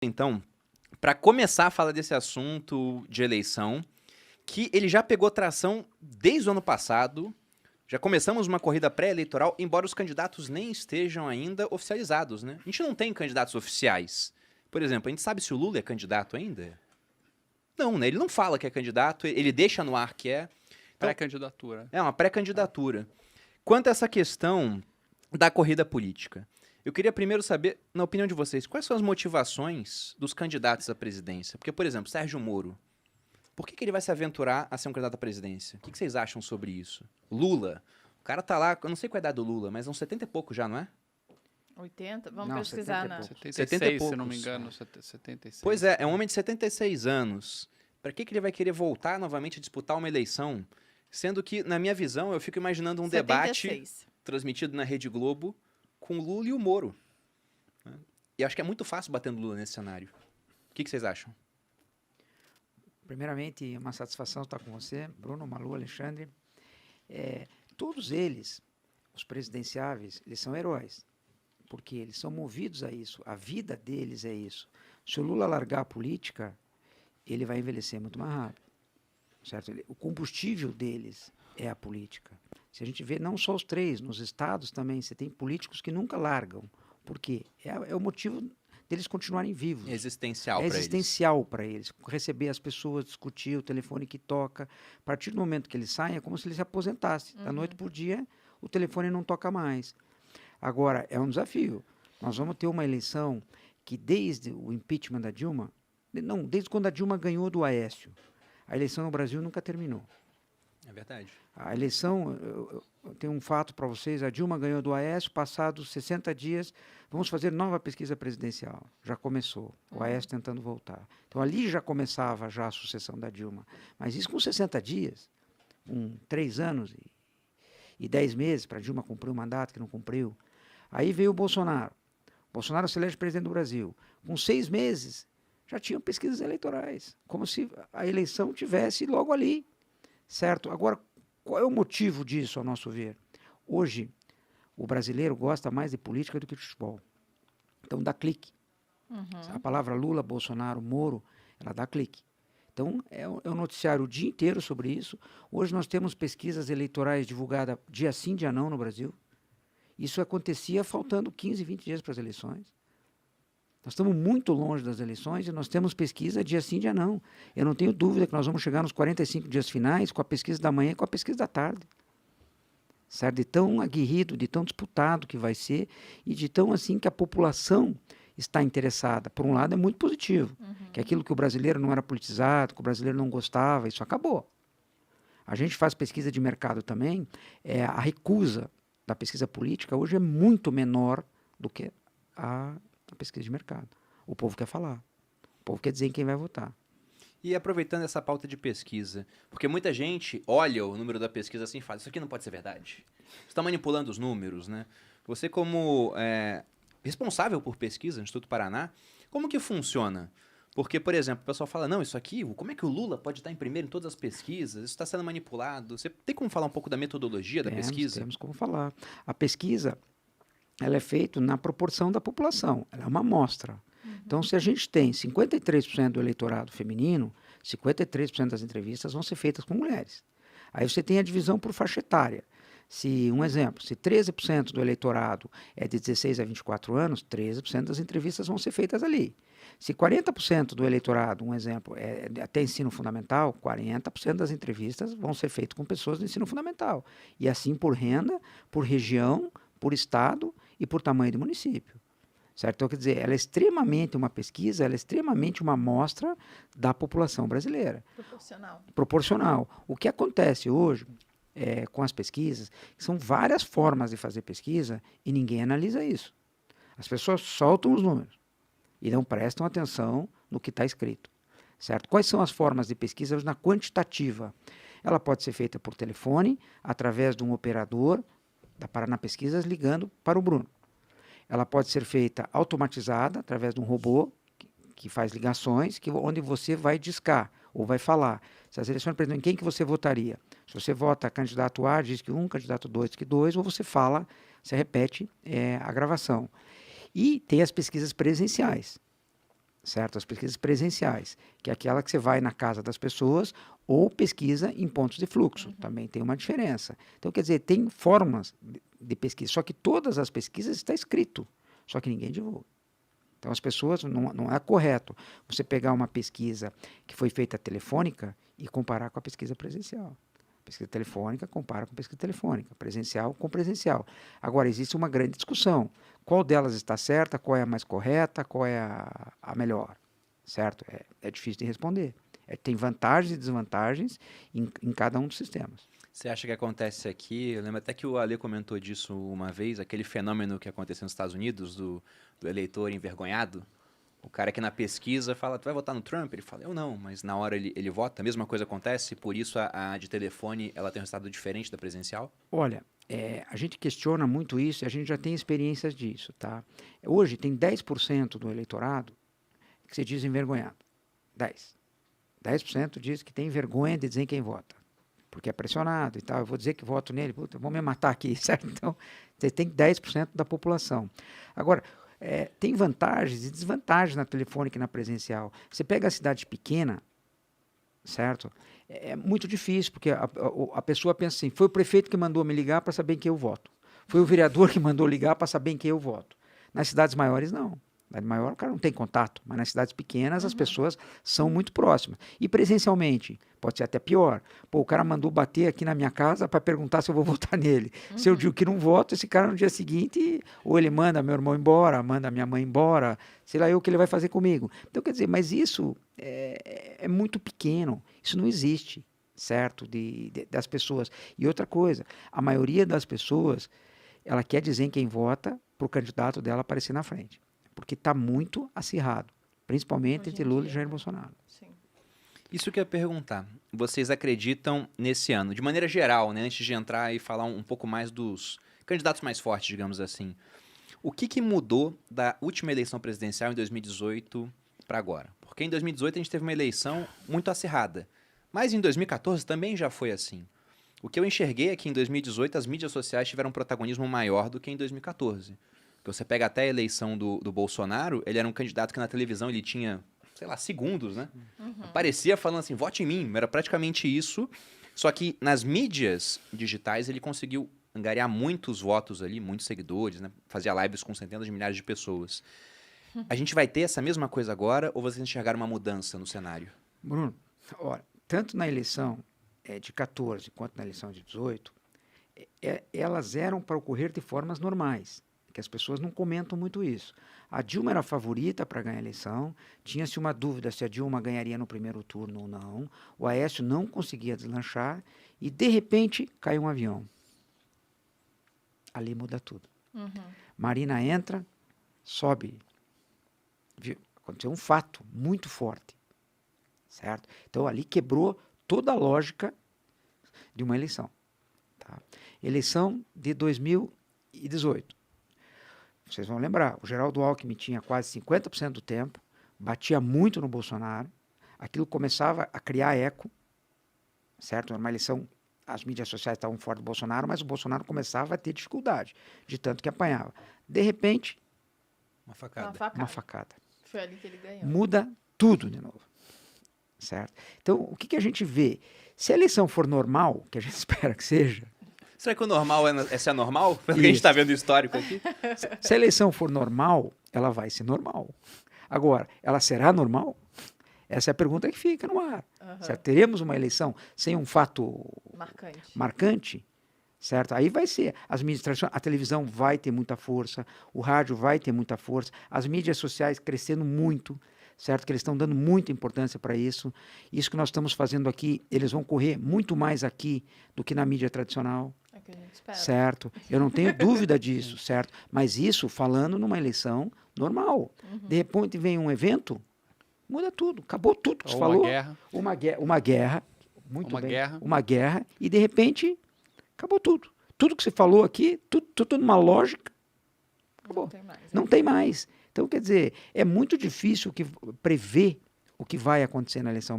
Então, para começar a falar desse assunto de eleição, que ele já pegou tração desde o ano passado, já começamos uma corrida pré-eleitoral, embora os candidatos nem estejam ainda oficializados, né? A gente não tem candidatos oficiais. Por exemplo, a gente sabe se o Lula é candidato ainda? Não, né? Ele não fala que é candidato, ele deixa no ar que é. Então, Pré-candidatura. é uma pré-candidatura. Quanto a essa questão da corrida política, eu queria primeiro saber, na opinião de vocês, quais são as motivações dos candidatos à presidência? Porque, por exemplo, Sérgio Moro, por que ele vai se aventurar a ser um candidato à presidência? O que vocês acham sobre isso? Lula, o cara tá lá, eu não sei qual é a idade do Lula, mas uns 70 e pouco já, não é? 80? Vamos Não, pesquisar 70 e na... pouco. 76, se não me engano. 76. Pois é um homem de 76 anos. Para que ele vai querer voltar novamente a disputar uma eleição? Sendo que, na minha visão, eu fico imaginando um debate 76. transmitido na Rede Globo com o Lula e o Moro. Né? E acho que é muito fácil bater no Lula nesse cenário. O que vocês acham? Primeiramente, uma satisfação estar com você, Bruno, Malu, Alexandre. Todos eles, os presidenciáveis, eles são heróis, porque eles são movidos a isso, a vida deles é isso. Se o Lula largar a política, ele vai envelhecer muito mais rápido, certo? O combustível deles é a política. Se a gente vê, não só os três, nos estados também, você tem políticos que nunca largam. Por quê? É o motivo deles continuarem vivos. É existencial para É eles. existencial para eles. Receber as pessoas, discutir, o telefone que toca. A partir do momento que eles saem, é como se ele se aposentasse. Da noite por dia, o telefone não toca mais. Agora, é um desafio. Nós vamos ter uma eleição que, desde o impeachment da Dilma, não, desde quando a Dilma ganhou do Aécio, a eleição no Brasil nunca terminou. É verdade. A eleição, eu tenho um fato para vocês, a Dilma ganhou do Aécio, passados 60 dias, vamos fazer nova pesquisa presidencial. Já começou, o Aécio tentando voltar. Então, ali já começava já a sucessão da Dilma. Mas isso com 60 dias, com 3 anos e 10 meses para a Dilma cumprir o mandato, que não cumpriu. Aí veio o Bolsonaro. Bolsonaro se elege presidente do Brasil. Com 6 meses, já tinham pesquisas eleitorais, como se a eleição tivesse logo ali. Certo? Agora, qual é o motivo disso, ao nosso ver? Hoje, o brasileiro gosta mais de política do que de futebol. Então, dá clique. A palavra Lula, Bolsonaro, Moro, ela dá clique. Então, é o noticiário o dia inteiro sobre isso. Hoje nós temos pesquisas eleitorais divulgadas dia sim, dia não no Brasil. Isso acontecia faltando 15, 20 dias para as eleições. Nós estamos muito longe das eleições e nós temos pesquisa dia sim, dia não. Eu não tenho dúvida que nós vamos chegar nos 45 dias finais com a pesquisa da manhã e com a pesquisa da tarde. Certo? De tão aguerrido, de tão disputado que vai ser e de tão assim que a população está interessada. Por um lado é muito positivo, que aquilo que o brasileiro não era politizado, que o brasileiro não gostava, isso acabou. A gente faz pesquisa de mercado também, a recusa da pesquisa política hoje é muito menor do que a pesquisa de mercado. O povo quer falar. O povo quer dizer em quem vai votar. E aproveitando essa pauta de pesquisa, porque muita gente olha o número da pesquisa assim e fala, isso aqui não pode ser verdade. Você está manipulando os números, né? Você como responsável por pesquisa no Instituto Paraná, como que funciona? Porque, por exemplo, o pessoal fala, não, isso aqui, como é que o Lula pode estar em primeiro em todas as pesquisas? Isso está sendo manipulado. Você tem como falar um pouco da metodologia da pesquisa? Temos como falar. A pesquisa, ela é feita na proporção da população. Ela é uma amostra. Então, se a gente tem 53% do eleitorado feminino, 53% das entrevistas vão ser feitas com mulheres. Aí você tem a divisão por faixa etária. Um exemplo, se 13% do eleitorado é de 16 a 24 anos, 13% das entrevistas vão ser feitas ali. Se 40% do eleitorado, um exemplo, é até ensino fundamental, 40% das entrevistas vão ser feitas com pessoas do ensino fundamental. E assim por renda, por região, por estado e por tamanho do município. Certo? Então, quer dizer, ela é extremamente uma pesquisa, ela é extremamente uma amostra da população brasileira. Proporcional. O que acontece hoje com as pesquisas, são várias formas de fazer pesquisa e ninguém analisa isso. As pessoas soltam os números e não prestam atenção no que está escrito. Certo? Quais são as formas de pesquisa na quantitativa? Ela pode ser feita por telefone, através de um operador da Paraná Pesquisas ligando para o Bruno. Ela pode ser feita automatizada, através de um robô que faz ligações, onde você vai discar ou vai falar. Se as eleições, por exemplo, em quem que você votaria? Se você vota candidato A, diz que 1, candidato 2, diz que 2, ou você fala, você repete a gravação. E tem as pesquisas presenciais. certo? As pesquisas presenciais, que é aquela que você vai na casa das pessoas ou pesquisa em pontos de fluxo. Também tem uma diferença. Então, quer dizer, tem formas de pesquisa, só que todas as pesquisas está escrito, só que ninguém divulga. Então, as pessoas, não é correto você pegar uma pesquisa que foi feita telefônica e comparar com a pesquisa presencial. Pesquisa telefônica compara com pesquisa telefônica, presencial com presencial. Agora, existe uma grande discussão. Qual delas está certa, qual é a mais correta, qual é a melhor, certo? É difícil de responder. Tem vantagens e desvantagens em cada um dos sistemas. Você acha que acontece aqui? Eu lembro até que o Ale comentou disso uma vez, aquele fenômeno que aconteceu nos Estados Unidos, do eleitor envergonhado. O cara que na pesquisa fala, tu vai votar no Trump? Ele fala, eu não, mas na hora ele vota, a mesma coisa acontece, por isso a de telefone ela tem um resultado diferente da presencial? Olha, a gente questiona muito isso e a gente já tem experiências disso, tá? Hoje tem 10% do eleitorado que se diz envergonhado. 10% diz que tem vergonha de dizer quem vota, porque é pressionado e tal. Eu vou dizer que voto nele, puta, vão me matar aqui, certo? Então, você tem 10% da população. Agora, tem vantagens e desvantagens na telefônica e na presencial. Você pega a cidade pequena, certo? É muito difícil, porque a pessoa pensa assim, foi o prefeito que mandou me ligar para saber em quem eu voto. Foi o vereador que mandou ligar para saber em quem eu voto. Nas cidades maiores, não. Na cidade maior, o cara não tem contato, mas nas cidades pequenas as pessoas são muito próximas. E presencialmente, pode ser até pior. Pô, o cara mandou bater aqui na minha casa para perguntar se eu vou votar nele. Se eu digo que não voto, esse cara no dia seguinte, ou ele manda meu irmão embora, manda minha mãe embora, sei lá eu o que ele vai fazer comigo. Então, quer dizer, mas isso é muito pequeno, isso não existe, certo, das pessoas. E outra coisa, a maioria das pessoas, ela quer dizer em quem vota para o candidato dela aparecer na frente. Porque está muito acirrado, principalmente entre Lula e Jair Bolsonaro. Sim. Isso que eu ia perguntar. Vocês acreditam nesse ano, de maneira geral, né, antes de entrar e falar um pouco mais dos candidatos mais fortes, digamos assim, o que mudou da última eleição presidencial em 2018 para agora? Porque em 2018 a gente teve uma eleição muito acirrada, mas em 2014 também já foi assim. O que eu enxerguei é que em 2018 as mídias sociais tiveram um protagonismo maior do que em 2014. Porque você pega até a eleição do Bolsonaro, ele era um candidato que na televisão ele tinha, sei lá, segundos, né? Aparecia falando assim, vote em mim, era praticamente isso. Só que nas mídias digitais ele conseguiu angariar muitos votos ali, muitos seguidores, né? Fazia lives com centenas de milhares de pessoas. A gente vai ter essa mesma coisa agora ou vocês enxergaram uma mudança no cenário? Bruno, olha, tanto na eleição de 14 quanto na eleição de 18, elas eram para ocorrer de formas normais, que as pessoas não comentam muito isso. A Dilma era a favorita para ganhar a eleição, tinha-se uma dúvida se a Dilma ganharia no primeiro turno ou não, o Aécio não conseguia deslanchar e, de repente, caiu um avião. Ali muda tudo. Marina entra, sobe. Aconteceu um fato muito forte, certo? Então, ali quebrou toda a lógica de uma eleição. Tá? Eleição de 2018. Vocês vão lembrar, o Geraldo Alckmin tinha quase 50% do tempo, batia muito no Bolsonaro, aquilo começava a criar eco, certo? Era uma eleição, as mídias sociais estavam fora do Bolsonaro, mas o Bolsonaro começava a ter dificuldade, de tanto que apanhava. De repente, Uma facada. uma facada. Foi ali que ele ganhou. Muda tudo de novo, certo? Então, o que a gente vê? Se a eleição for normal, que a gente espera que seja... Será que o normal é ser anormal? Pelo que a gente está vendo o histórico aqui. Se a eleição for normal, ela vai ser normal. Agora, ela será normal? Essa é a pergunta que fica no ar. Certo? Teremos uma eleição sem um fato marcante? Certo? Aí vai ser. As mídias tradicionais, a televisão vai ter muita força, o rádio vai ter muita força, as mídias sociais crescendo muito, certo? Que eles estão dando muita importância para isso. Isso que nós estamos fazendo aqui, eles vão correr muito mais aqui do que na mídia tradicional. É o que a gente espera. Certo? Eu não tenho dúvida disso, certo? Mas isso falando numa eleição normal. De repente vem um evento, muda tudo, acabou tudo que se falou. Uma guerra. Uma guerra, e de repente acabou tudo. Tudo que se falou aqui, tudo numa lógica, acabou. Não tem mais. Então, quer dizer, é muito difícil prever o que vai acontecer na eleição